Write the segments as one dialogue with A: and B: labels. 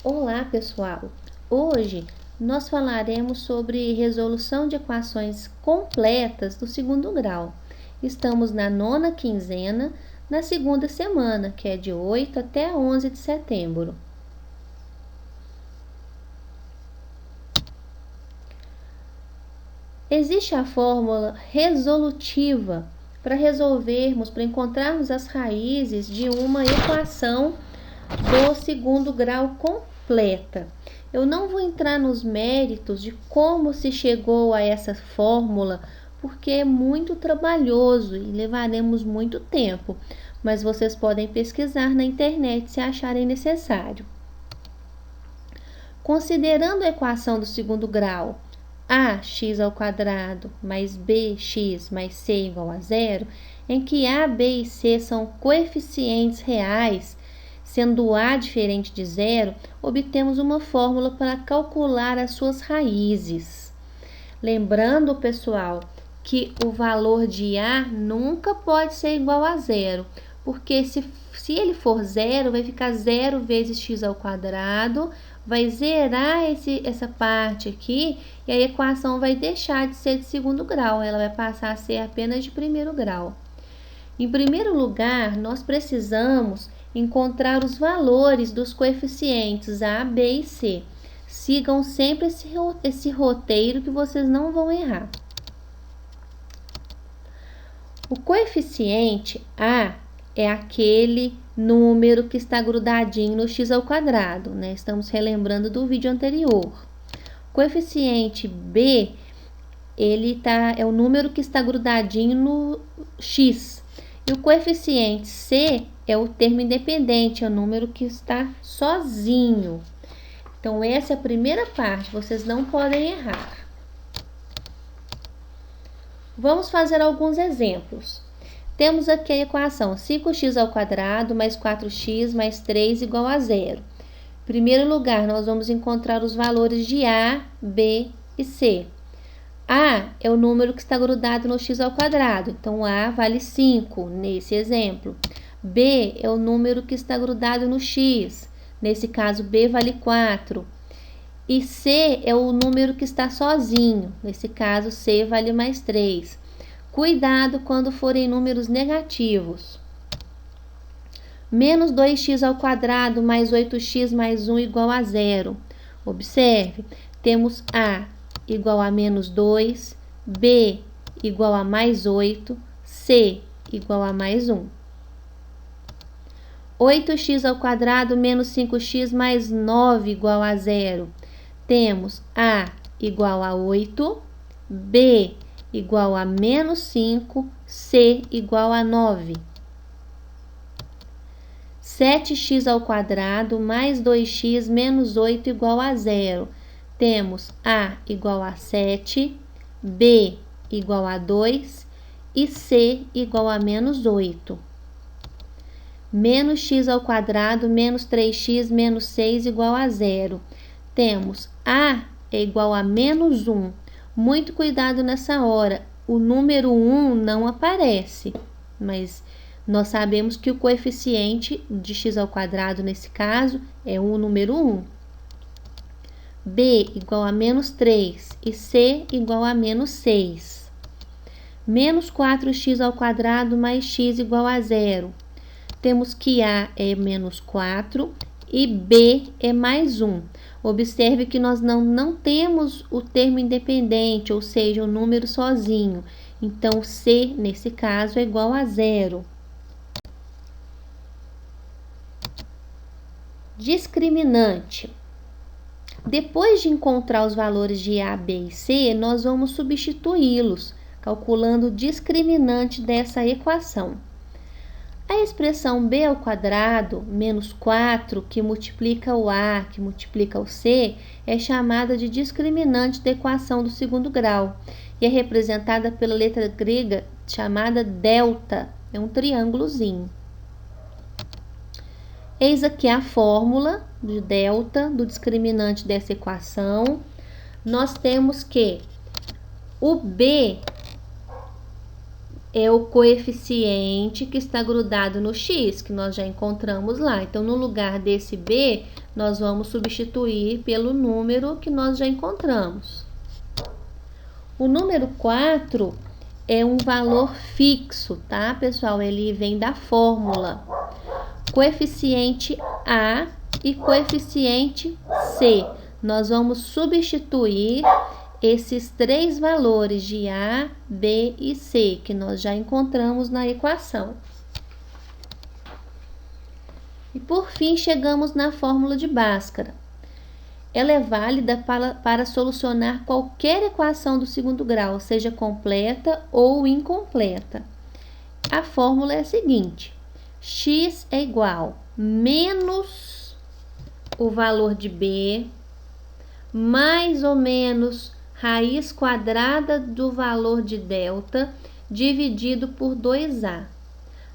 A: Olá, pessoal! Hoje nós falaremos sobre resolução de equações completas do segundo grau. Estamos na nona quinzena, na segunda semana, que é de 8 até 11 de setembro. Existe a fórmula resolutiva para encontrarmos as raízes de uma equação do segundo grau completa. Eu não vou entrar nos méritos de como se chegou a essa fórmula, porque é muito trabalhoso e levaremos muito tempo, mas vocês podem pesquisar na internet se acharem necessário. Considerando a equação do segundo grau, ax² mais bx mais c igual a zero, em que a, b e c são coeficientes reais, sendo a diferente de zero, obtemos uma fórmula para calcular as suas raízes. Lembrando, pessoal, que o valor de a nunca pode ser igual a zero, porque se ele for zero, vai ficar 0 vezes x², vai zerar essa parte aqui e a equação vai deixar de ser de segundo grau, ela vai passar a ser apenas de primeiro grau. Em primeiro lugar, nós precisamos encontrar os valores dos coeficientes a, b e c. Sigam sempre esse roteiro que vocês não vão errar. O coeficiente a é aquele número que está grudadinho no x², né? Estamos relembrando do vídeo anterior. O coeficiente b, é o número que está grudadinho no x. E o coeficiente c é o termo independente, é o número que está sozinho. Então, essa é a primeira parte, vocês não podem errar. Vamos fazer alguns exemplos. Temos aqui a equação 5x² mais 4x mais 3 igual a zero. Em primeiro lugar, nós vamos encontrar os valores de a, b e c. A é o número que está grudado no x², então A vale 5 nesse exemplo. B é o número que está grudado no x, nesse caso B vale 4. E C é o número que está sozinho, nesse caso C vale mais 3. Cuidado quando forem números negativos. Menos 2x² mais 8x mais 1 igual a zero. Observe, temos A igual a menos 2, B igual a mais 8, C igual a mais 1. 8x² menos 5x mais 9 igual a zero. Temos A igual a 8, B igual a menos 5, C igual a 9. 7x² mais 2x menos 8 igual a zero. Temos A igual a 7, B igual a 2 e C igual a menos 8. Menos x² menos 3x menos 6 igual a zero. Temos A é igual a menos 1. Muito cuidado nessa hora, o número 1 não aparece, mas nós sabemos que o coeficiente de x² nesse caso é o número 1. B igual a menos 3 e C igual a menos 6. Menos 4x² mais x igual a zero. Temos que A é menos 4 e B é mais 1. Observe que nós não temos o termo independente, ou seja, o número sozinho. Então, C, nesse caso, é igual a zero. Discriminante. Depois de encontrar os valores de A, B e C, nós vamos substituí-los, calculando o discriminante dessa equação. A expressão b² menos 4, que multiplica o A, que multiplica o C, é chamada de discriminante da equação do segundo grau e é representada pela letra grega chamada delta, é um triângulozinho. Eis aqui a fórmula de delta, do discriminante dessa equação. Nós temos que o B é o coeficiente que está grudado no x, que nós já encontramos lá. Então, no lugar desse b, nós vamos substituir pelo número que nós já encontramos. O número 4 é um valor fixo, tá, pessoal? Ele vem da fórmula. Coeficiente A e coeficiente C. Nós vamos substituir esses três valores de A, B e C, que nós já encontramos na equação. E por fim, chegamos na fórmula de Bhaskara. Ela é válida para solucionar qualquer equação do segundo grau, seja completa ou incompleta. A fórmula é a seguinte: x é igual menos o valor de b, mais ou menos raiz quadrada do valor de delta, dividido por 2a.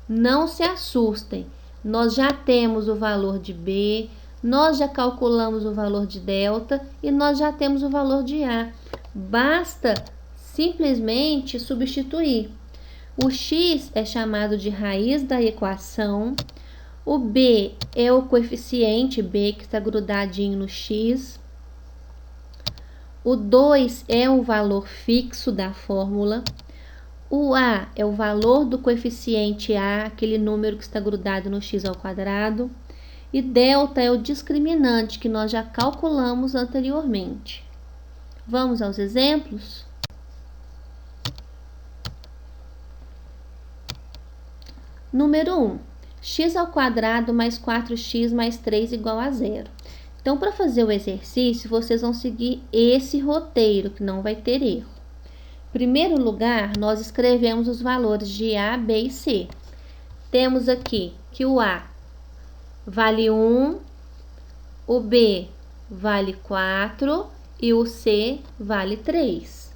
A: Não se assustem, nós já temos o valor de b, nós já calculamos o valor de delta e nós já temos o valor de a. Basta simplesmente substituir. O x é chamado de raiz da equação, o b é o coeficiente b que está grudadinho no x, o 2 é o valor fixo da fórmula, o a é o valor do coeficiente a, aquele número que está grudado no x ao quadrado, e delta é o discriminante que nós já calculamos anteriormente. Vamos aos exemplos? Número 1. X ao quadrado mais 4x mais 3 igual a 0. Então, para fazer o exercício, vocês vão seguir esse roteiro, que não vai ter erro. Em primeiro lugar, nós escrevemos os valores de A, B e C. Temos aqui que o A vale 1, o B vale 4 e o C vale 3.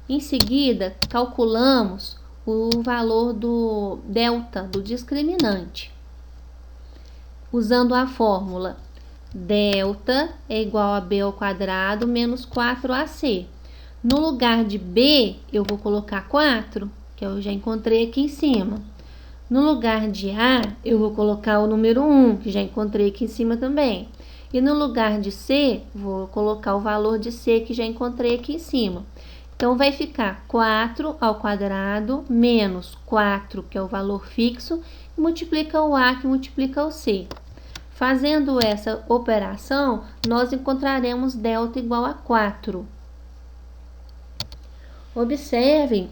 A: Em seguida, calculamos o valor do delta, do discriminante, usando a fórmula delta é igual a b ao quadrado menos 4ac. No lugar de b, eu vou colocar 4, que eu já encontrei aqui em cima. No lugar de a, eu vou colocar o número 1, que já encontrei aqui em cima também. E no lugar de c, vou colocar o valor de c, que já encontrei aqui em cima. Então, vai ficar 4 ao quadrado menos 4, que é o valor fixo, e multiplica o a, que multiplica o c. Fazendo essa operação, nós encontraremos delta igual a 4. Observem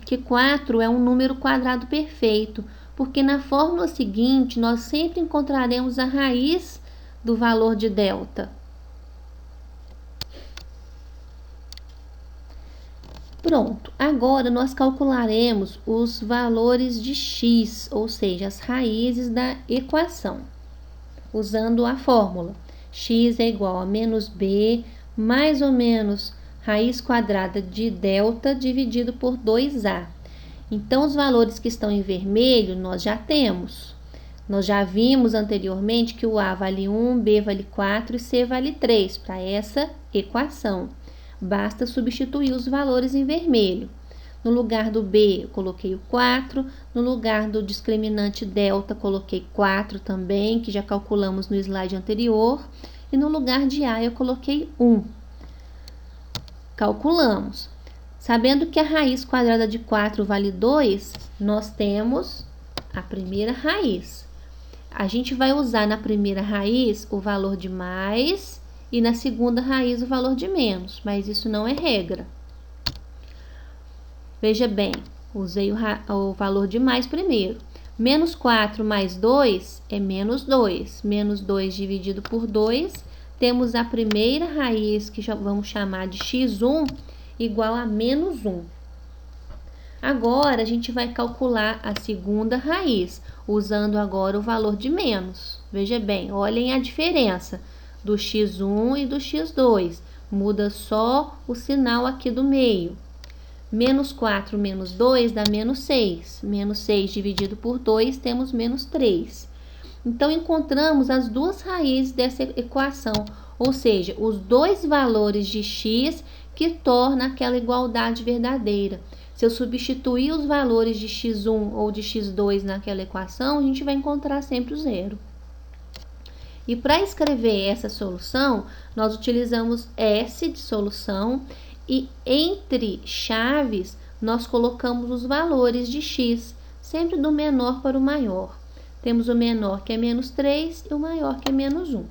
A: que 4 é um número quadrado perfeito, porque na fórmula seguinte, nós sempre encontraremos a raiz do valor de delta. Pronto, agora nós calcularemos os valores de x, ou seja, as raízes da equação, usando a fórmula x é igual a menos b, mais ou menos raiz quadrada de delta dividido por 2a. Então, os valores que estão em vermelho, nós já temos. Nós já vimos anteriormente que o a vale 1, b vale 4 e c vale 3 para essa equação. Basta substituir os valores em vermelho. No lugar do b, eu coloquei o 4. No lugar do discriminante delta, coloquei 4 também, que já calculamos no slide anterior. E no lugar de a, eu coloquei 1. Calculamos. Sabendo que a raiz quadrada de 4 vale 2, nós temos a primeira raiz. A gente vai usar na primeira raiz o valor de mais e na segunda raiz o valor de menos, mas isso não é regra. Veja bem, usei o valor de mais primeiro. Menos 4 mais 2 é menos 2. Menos 2 dividido por 2, temos a primeira raiz, que já vamos chamar de x1, igual a menos 1. Agora, a gente vai calcular a segunda raiz, usando agora o valor de menos. Veja bem, olhem a diferença do x1 e do x2. Muda só o sinal aqui do meio. Menos 4 menos 2 dá menos 6. Menos 6 dividido por 2, temos menos 3. Então, encontramos as duas raízes dessa equação, ou seja, os dois valores de x que torna aquela igualdade verdadeira. Se eu substituir os valores de x1 ou de x2 naquela equação, a gente vai encontrar sempre o zero. E para escrever essa solução, nós utilizamos S de solução e entre chaves nós colocamos os valores de x, sempre do menor para o maior. Temos o menor que é menos 3 e o maior que é menos 1.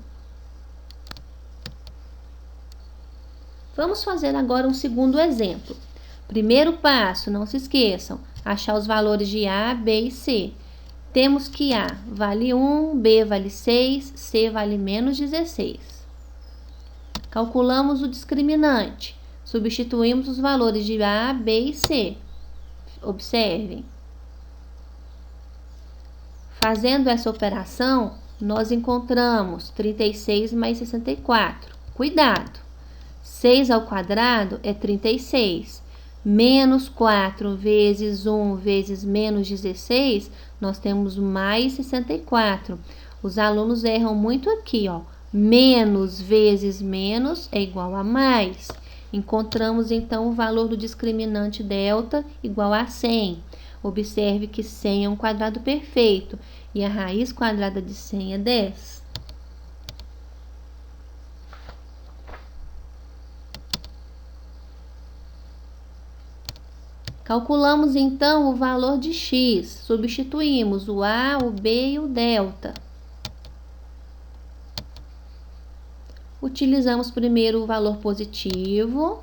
A: Vamos fazer agora um segundo exemplo. Primeiro passo, não se esqueçam, achar os valores de A, B e C. Temos que A vale 1, B vale 6, C vale menos 16. Calculamos o discriminante. Substituímos os valores de A, B e C. Observem. Fazendo essa operação, nós encontramos 36 mais 64. Cuidado! 6 ao quadrado é 36. Menos 4 vezes 1 vezes menos 16, nós temos mais 64. Os alunos erram muito aqui, ó. Menos vezes menos é igual a mais. Encontramos, então, o valor do discriminante delta igual a 100. Observe que 100 é um quadrado perfeito e a raiz quadrada de 100 é 10. Calculamos, então, o valor de x. Substituímos o a, o b e o delta. Utilizamos primeiro o valor positivo.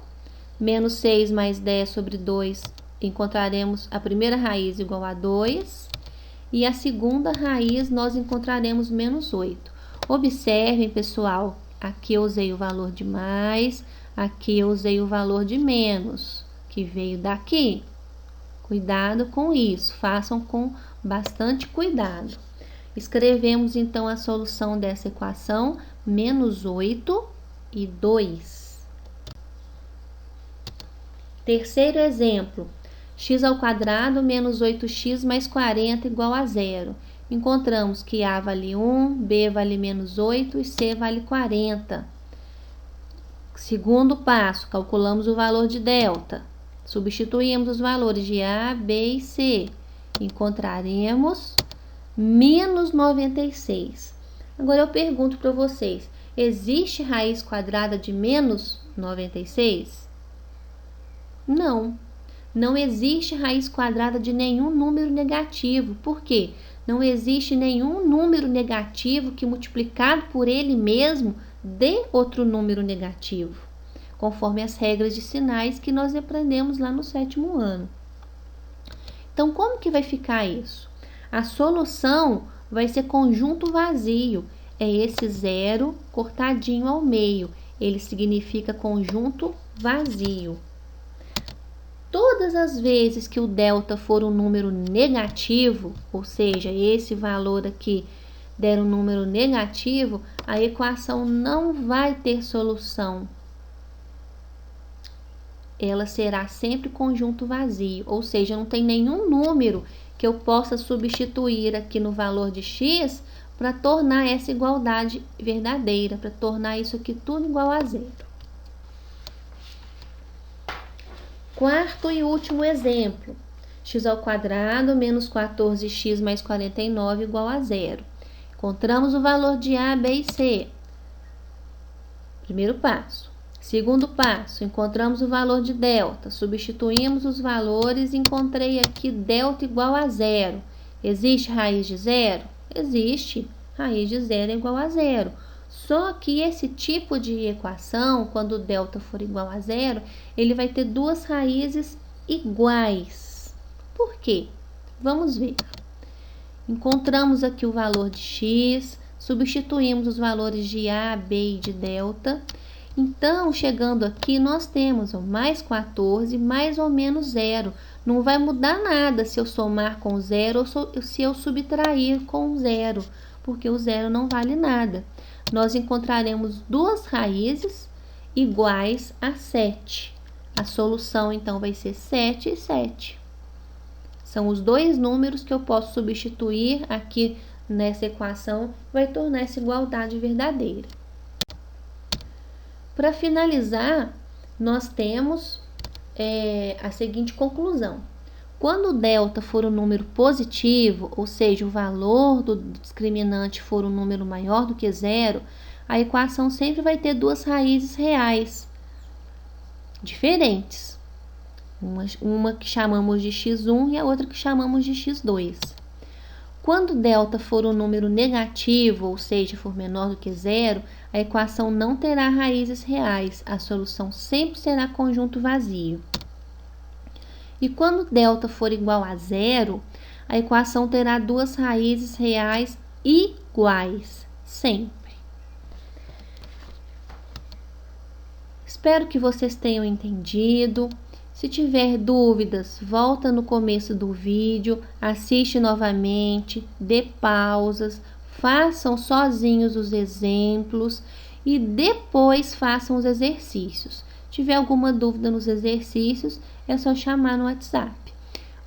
A: Menos 6 mais 10 sobre 2, encontraremos a primeira raiz igual a 2. E a segunda raiz nós encontraremos menos 8. Observem, pessoal, aqui eu usei o valor de mais, aqui eu usei o valor de menos, que veio daqui. Cuidado com isso, façam com bastante cuidado. Escrevemos então a solução dessa equação, menos 8 e 2. Terceiro exemplo, x ao quadrado menos 8x mais 40 igual a 0. Encontramos que A vale 1, B vale menos 8 e C vale 40. Segundo passo, calculamos o valor de delta. Substituímos os valores de A, B e C. Encontraremos menos 96. Agora eu pergunto para vocês, existe raiz quadrada de menos 96? Não. Não existe raiz quadrada de nenhum número negativo. Por quê? Não existe nenhum número negativo que multiplicado por ele mesmo dê outro número negativo, conforme as regras de sinais que nós aprendemos lá no 7º ano. Então, como que vai ficar isso? A solução vai ser conjunto vazio. É esse zero cortadinho ao meio. Ele significa conjunto vazio. Todas as vezes que o delta for um número negativo, ou seja, esse valor aqui der um número negativo, a equação não vai ter solução. Ela será sempre conjunto vazio, ou seja, não tem nenhum número que eu possa substituir aqui no valor de x para tornar essa igualdade verdadeira, para tornar isso aqui tudo igual a zero. Quarto e último exemplo, x ao quadrado menos 14x mais 49 igual a 0. Encontramos o valor de A, B e C. Primeiro passo. Segundo passo, encontramos o valor de delta. Substituímos os valores e encontrei aqui delta igual a 0. Existe raiz de 0? Existe. Raiz de 0 é igual a 0. Só que esse tipo de equação, quando o delta for igual a 0, ele vai ter duas raízes iguais. Por quê? Vamos ver. Encontramos aqui o valor de x, substituímos os valores de A, B e de delta. Então, chegando aqui, nós temos o mais 14 mais ou menos 0. Não vai mudar nada se eu somar com 0 ou se eu subtrair com 0, porque o 0 não vale nada. Nós encontraremos duas raízes iguais a 7. A solução, então, vai ser 7 e 7. São os dois números que eu posso substituir aqui nessa equação, vai tornar essa igualdade verdadeira. Para finalizar, nós temos a seguinte conclusão. Quando delta for um número positivo, ou seja, o valor do discriminante for um número maior do que zero, a equação sempre vai ter duas raízes reais diferentes. Uma que chamamos de x1 e a outra que chamamos de x2. Quando delta for um número negativo, ou seja, for menor do que zero, a equação não terá raízes reais, a solução sempre será conjunto vazio. E quando delta for igual a zero, a equação terá duas raízes reais iguais, sempre. Espero que vocês tenham entendido. Se tiver dúvidas, volta no começo do vídeo, assiste novamente, dê pausas, façam sozinhos os exemplos e depois façam os exercícios. Se tiver alguma dúvida nos exercícios, é só chamar no WhatsApp.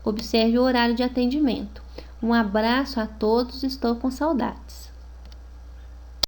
A: Observe o horário de atendimento. Um abraço a todos, estou com saudades.